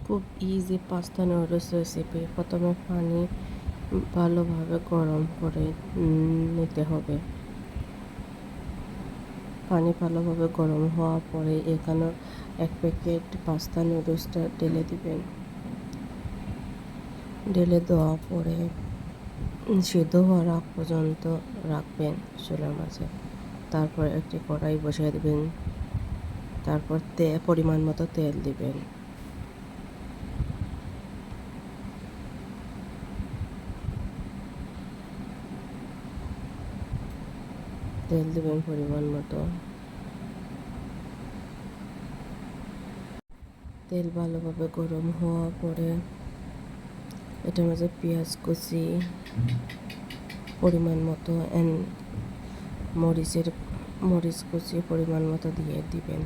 খুব easy pasta noodles recipe. প্রথমে পানি ভালোভাবে গরম করে নিতে হবে। পানি ভালোভাবে গরম হওয়ার পরে এখানে 1 প্যাকেট পাস্তা নুডলসটা ঢেলে দিবেন। ঢেলে দেওয়ার পরে সিদ্ধ হওয়ার আগ পর্যন্ত রাখবেন চুলার মাঝে। তারপর একটি কড়াই বসিয়ে দিবেন। তারপর পরিমাণ মতো তেল দিবেন। তেল দিবেন পরিমাণ মতো। তেল ভালোভাবে গরম হওয়ার পরে এটার মাঝে পেঁয়াজ কুচি পরিমাণ মতো মরিচ কুচি পরিমাণ মতো দিয়ে দিবেন।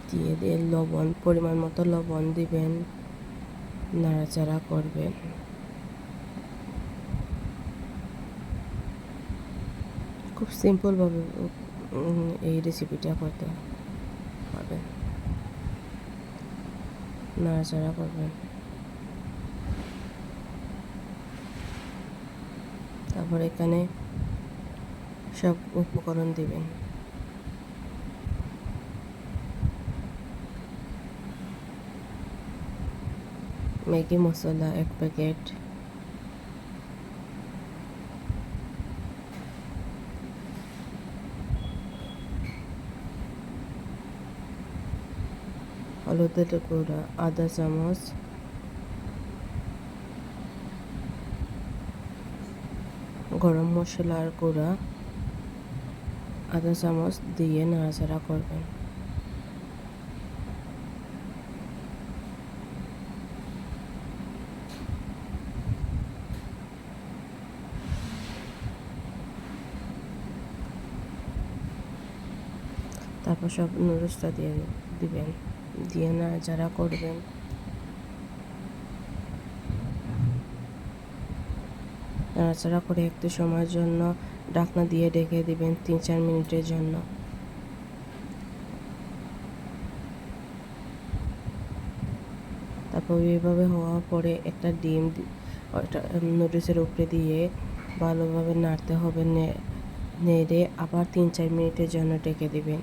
দিয়ে লবণ পরিমাণ মতো লবণ দিবেন, নাড়াচাড়া করবেন। খুব সিম্পলভাবে এই রেসিপিটা করতে পারবেন। নাড়াচাড়া করবেন। তারপর এখানে সব উপকরণ দিবেন। ম্যাগি মশলা 1 প্যাকেট, হলুদের গুঁড়া আধা চামচ, গরম মশলার গুঁড়া আধা চামচ দিয়ে নাড়াচাড়া করবেন। তারপর সব নুডলসটা দিয়ে দিবেন, দিয়ে নাড়াচাড়া করবেন। নাড়াচাড়া করে একটু সময়ের জন্য ঢাকনা দিয়ে ঢেকে দিবেন 3-4 মিনিটের জন্য। তারপর এইভাবে হওয়ার পরে একটা ডিম নুডলসের উপরে দিয়ে ভালোভাবে নাড়তে হবে। নেড়ে আবার 3-4 মিনিটের জন্য ঢেকে দিবেন।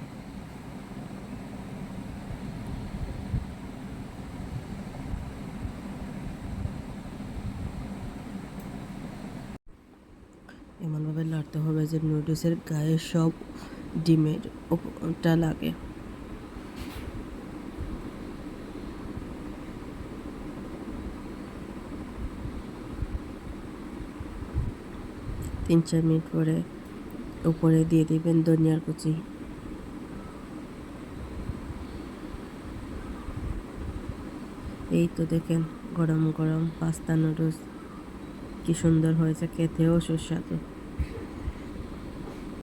এমনভাবে নাড়তে হবে যে নুডলসের গায়ে সব ডিমের ওটা লাগে। তিন চার মিনিট পরে উপরে দিয়ে দিবেন ধনিয়ার কুচি। এই তো দেখেন গরম গরম পাস্তা নুডলস কি সুন্দর হয়েছে, খেতেও সুস্বাদু।